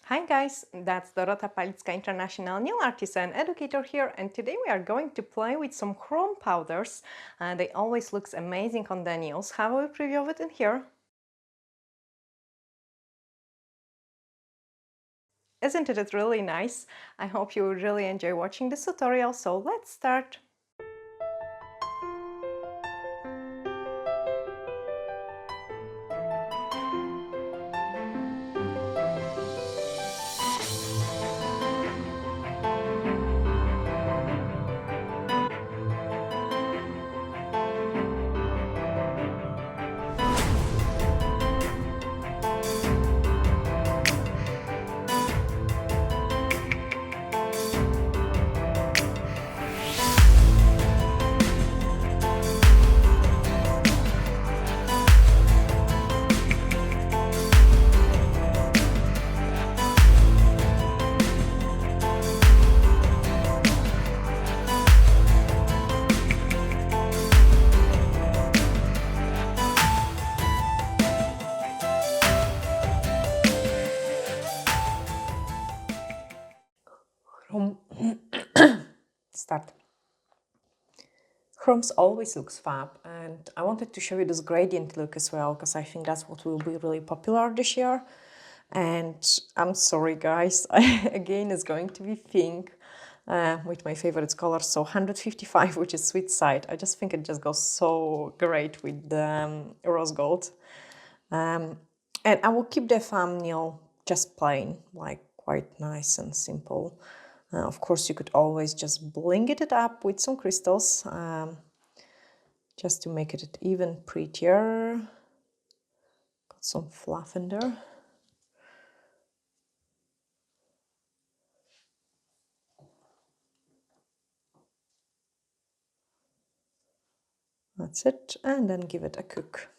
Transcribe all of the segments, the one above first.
Hi guys, that's Dorota Palicka, international nail artist and educator here, and today we are going to play with some chrome powders. They always look amazing on the nails. Have a preview of it in here. Isn't it really nice? I hope you really enjoy watching this tutorial, so let's start. Start. Chromes always looks fab, and I wanted to show you this gradient look as well because I think that's what will be really popular this year. And I'm sorry guys, again it's going to be pink with my favorite color, so 155, which is sweet side. I just think it just goes so great with the rose gold. And I will keep the thumbnail just plain, like quite nice and simple. Of course, you could always just bling it up with some crystals, just to make it even prettier. Got some fluff in there. That's it, and then give it a cook.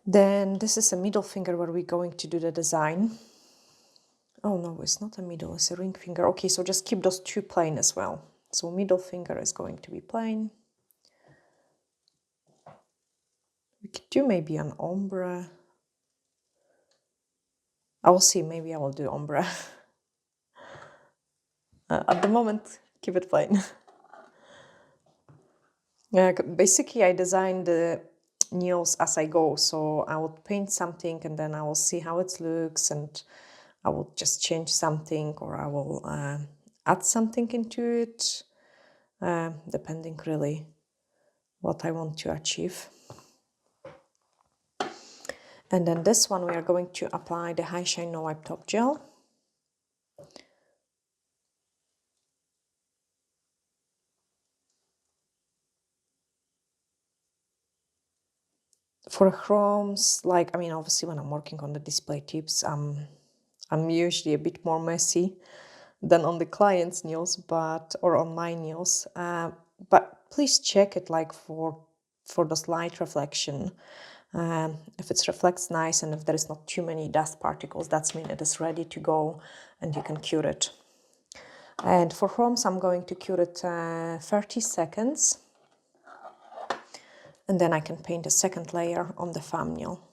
Then this is a middle finger where we're going to do the design. Oh no, it's not a middle, it's a ring finger. Okay, so just keep those two plain as well. So middle finger is going to be plain. We could do maybe an ombre. I will see, maybe I will do ombre. At the moment, keep it plain. Basically, I design the nails as I go, so I will paint something and then I will see how it looks, and I will just change something, or I will add something into it, depending really what I want to achieve. And then this one we are going to apply the High Shine No Wipe Top Gel. For chromes, like, I mean, obviously when I'm working on the display tips, I'm usually a bit more messy than on the client's nails, or on my nails. But please check it like for the light reflection. If it reflects nice and if there is not too many dust particles, that's mean it is ready to go and you can cure it. And for chromes, I'm going to cure it 30 seconds. And then I can paint a second layer on the thumbnail.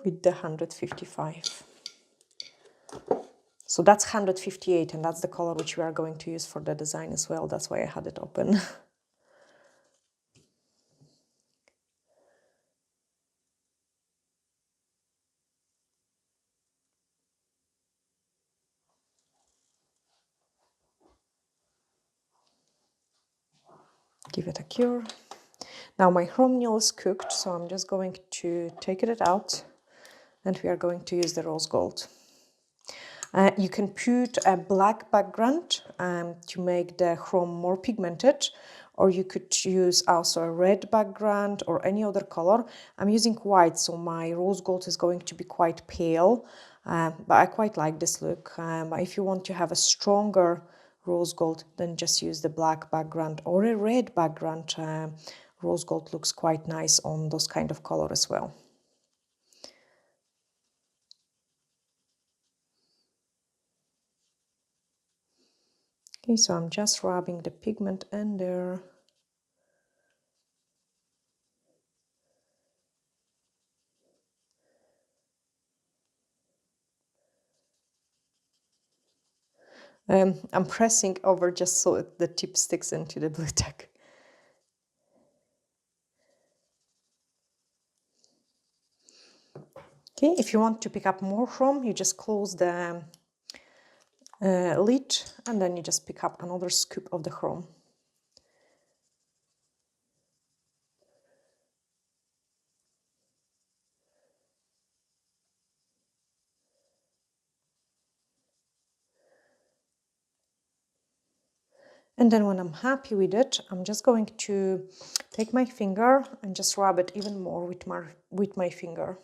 With the 155. So that's 158, and that's the color which we are going to use for the design as well. That's why I had it open. Give it a cure. Now my chrome nail is cooked, so I'm just going to take it out, and we are going to use the rose gold. You can put a black background to make the chrome more pigmented, or you could use also a red background or any other color. I'm using white, so my rose gold is going to be quite pale, but I quite like this look. But if you want to have a stronger rose gold, then just use the black background or a red background. Rose gold looks quite nice on those kind of color as well. Okay, so I'm just rubbing the pigment in there. I'm pressing over just so the tip sticks into the blue tack. Okay, if you want to pick up more chrome, you just close the lid and then you just pick up another scoop of the chrome. And then when I'm happy with it, I'm just going to take my finger and just rub it even more with my finger.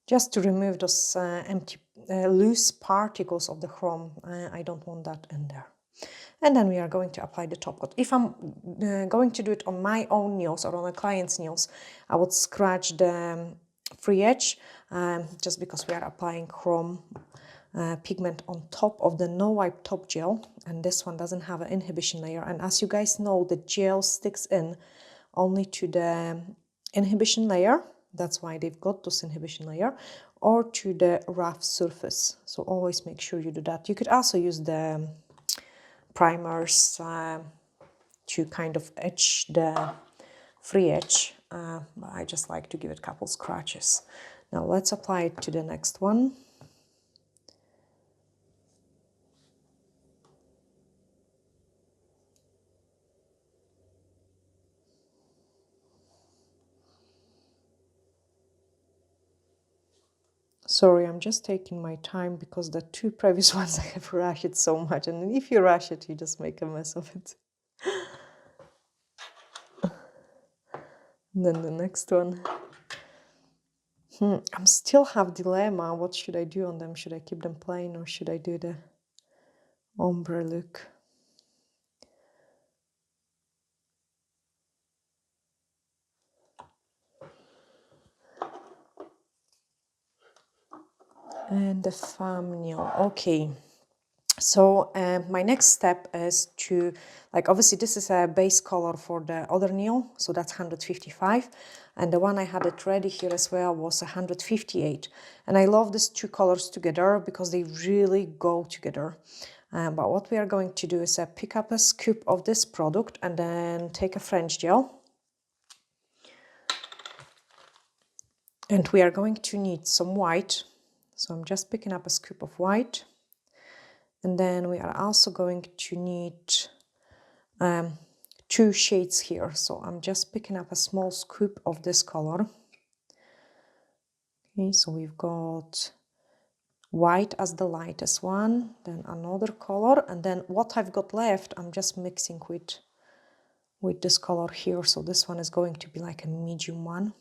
Just to remove those empty, loose particles of the chrome. I don't want that in there. And then we are going to apply the top coat. If I'm going to do it on my own nails or on a client's nails, I would scratch the free edge just because we are applying chrome pigment on top of the no wipe top gel, and this one doesn't have an inhibition layer. And as you guys know, the gel sticks in only to the inhibition layer. That's why they've got this inhibition layer, or to the rough surface. So always make sure you do that. You could also use the primers to kind of etch the free edge. But I just like to give it a couple scratches. Now let's apply it to the next one. Sorry, I'm just taking my time because the two previous ones I have rushed it so much, and if you rush it, you just make a mess of it. And then the next one. I'm still have dilemma. What should I do on them? Should I keep them plain or should I do the ombre look? And the thumbnail. Okay. So my next step is to, like, obviously this is a base color for the other nail, so that's 155, and the one I had it ready here as well was 158. And I love these two colors together because they really go together. But what we are going to do is pick up a scoop of this product and then take a French gel. And we are going to need some white. So I'm just picking up a scoop of white. And then we are also going to need two shades here. So I'm just picking up a small scoop of this color. Okay, so we've got white as the lightest one, then another color, and then what I've got left, I'm just mixing with this color here. So this one is going to be like a medium one.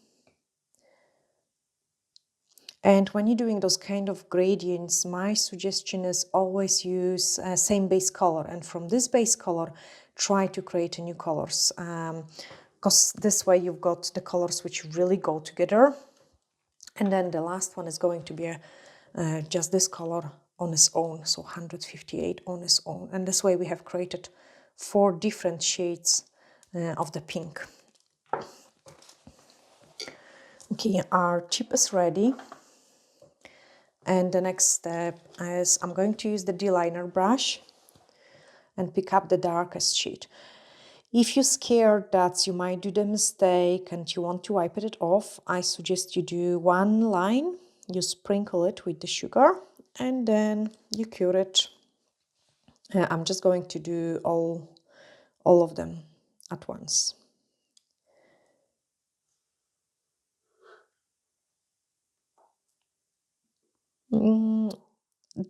And when you're doing those kind of gradients, my suggestion is always use same base color. And from this base color, try to create new colors. Because this way you've got the colors which really go together. And then the last one is going to be just this color on its own. So 158 on its own. And this way we have created 4 different shades of the pink. Okay, our tip is ready. And the next step is I'm going to use the D-liner brush and pick up the darkest shade. If you're scared that you might do the mistake and you want to wipe it off, I suggest you do one line, you sprinkle it with the sugar, and then you cure it. I'm just going to do all of them at once.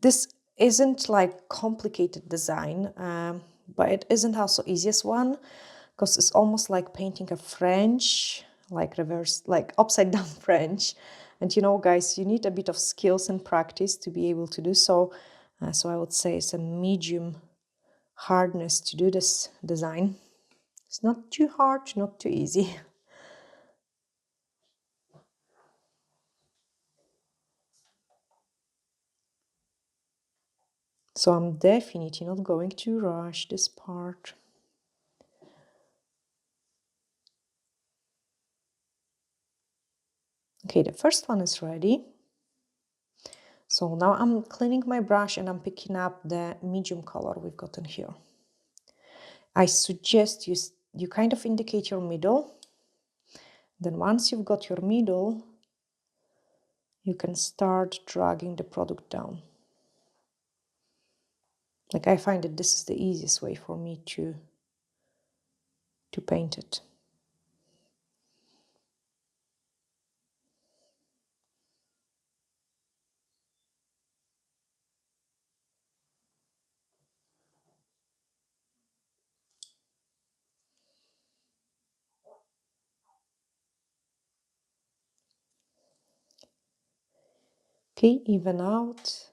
This isn't like complicated design, but it isn't also easiest one because it's almost like painting a French, like reverse, like upside down French. And you know, guys, you need a bit of skills and practice to be able to do so. So I would say it's a medium hardness to do this design. It's not too hard, not too easy. So I'm definitely not going to rush this part. Okay, the first one is ready. So now I'm cleaning my brush and I'm picking up the medium color we've gotten here. I suggest you kind of indicate your middle. Then once you've got your middle, you can start dragging the product down. Like, I find that this is the easiest way for me to paint it. Okay, even out.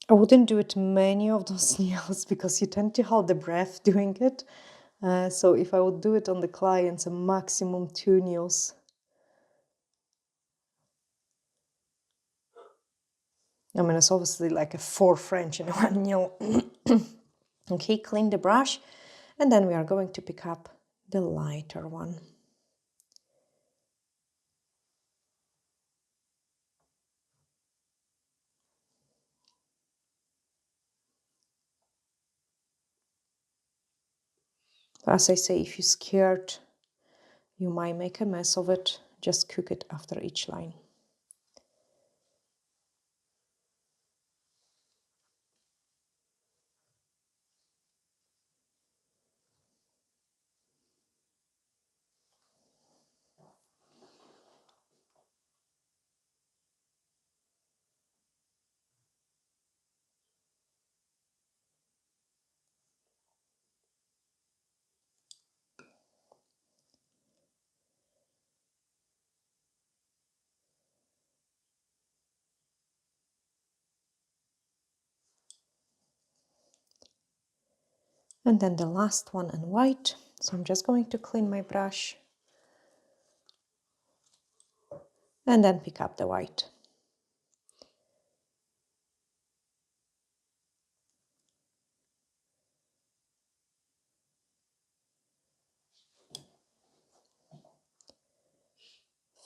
I wouldn't do it many of those nails because you tend to hold the breath doing it. So if I would do it on the clients, a maximum 2 nails. I mean, it's obviously like a 4 French in one nail. Okay, clean the brush, and then we are going to pick up the lighter one. As I say, if you're scared you might make a mess of it, just cook it after each line. And then the last one in white. So I'm just going to clean my brush and then pick up the white.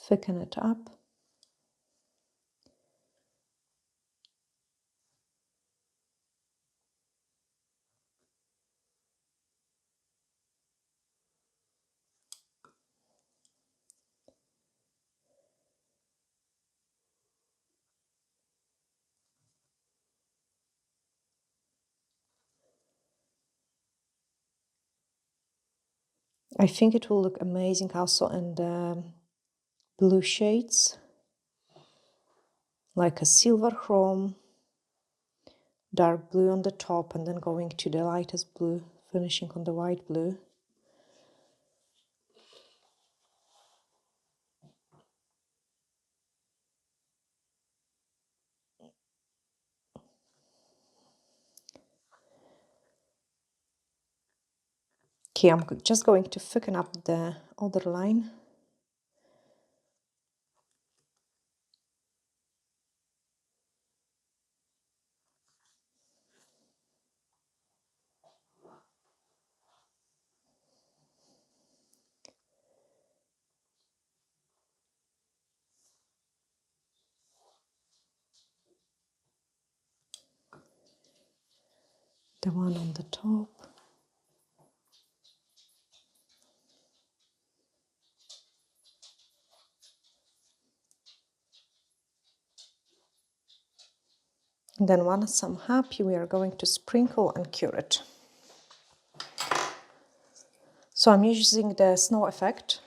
Thicken it up. I think it will look amazing also in the blue shades, like a silver chrome, dark blue on the top, and then going to the lightest blue, finishing on the white blue. Okay, I'm just going to thicken up the other line. The one on the top. And then once I'm happy, we are going to sprinkle and cure it. So I'm using the snow effect.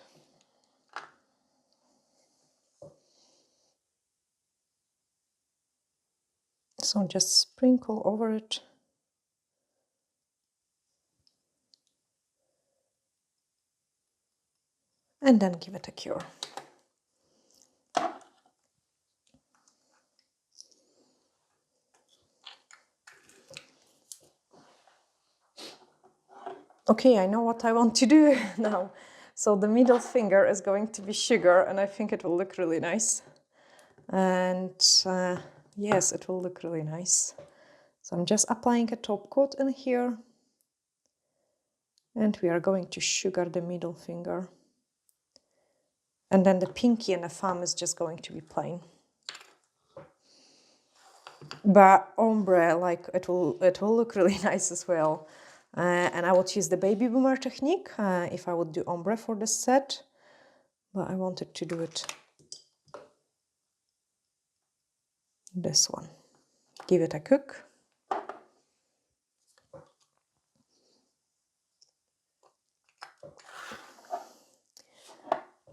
So just sprinkle over it. And then give it a cure. Okay, I know what I want to do now. So the middle finger is going to be sugar, and I think it will look really nice. And yes, it will look really nice. So I'm just applying a top coat in here. And we are going to sugar the middle finger. And then the pinky and the thumb is just going to be plain. But ombre, like it will look really nice as well. And I would use the baby boomer technique if I would do ombre for this set. But I wanted to do it this one. Give it a cook.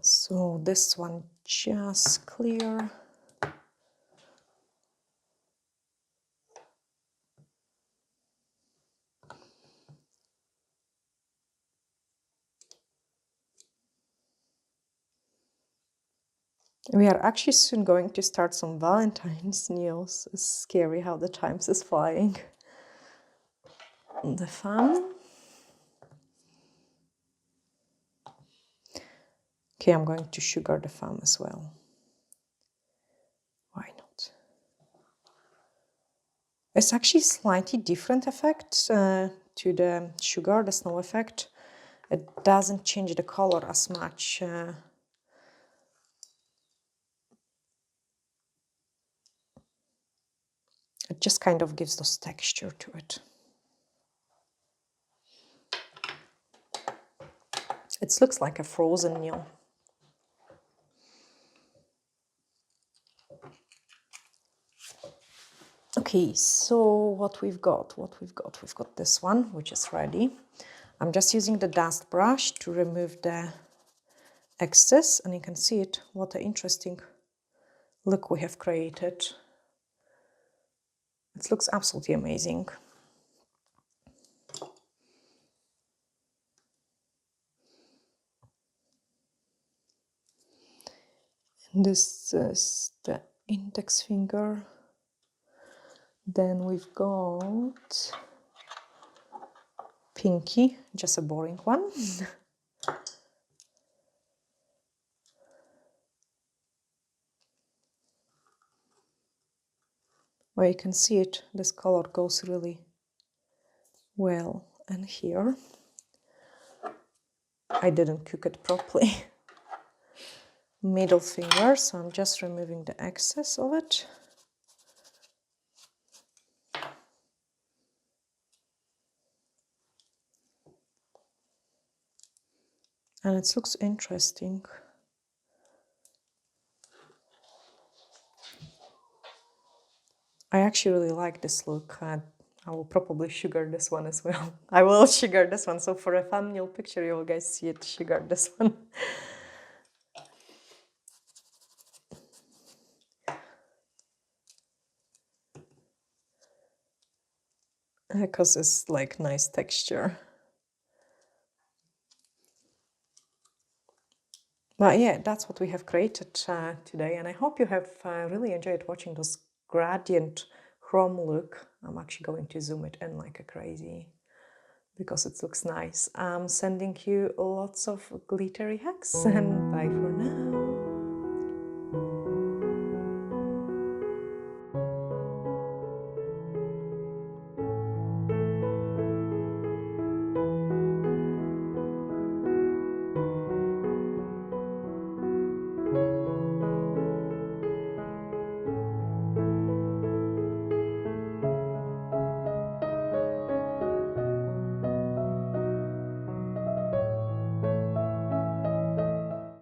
So this one just clear. We are actually soon going to start some Valentine's news. It's scary how the times is flying. The thumb. Okay, I'm going to sugar the thumb as well. Why not? It's actually slightly different effect to the sugar, the snow effect. It doesn't change the color as much. It just kind of gives this texture to it. It looks like a frozen nail. Okay, so what we've got, we've got this one, which is ready. I'm just using the dust brush to remove the excess, and you can see it, what an interesting look we have created. It looks absolutely amazing. And this is the index finger. Then we've got pinky, just a boring one. Where you can see it, this color goes really well. And here, I didn't cook it properly. Middle finger, so I'm just removing the excess of it. And it looks interesting. I actually really like this look. I will probably sugar this one as well. I will sugar this one, so for a thumbnail picture you will guys see it sugar this one. Because it's like nice texture. But yeah, that's what we have created today, and I hope you have really enjoyed watching this gradient chrome look. I'm actually going to zoom it in like a crazy because it looks nice. I'm sending you lots of glittery hacks, and bye for now.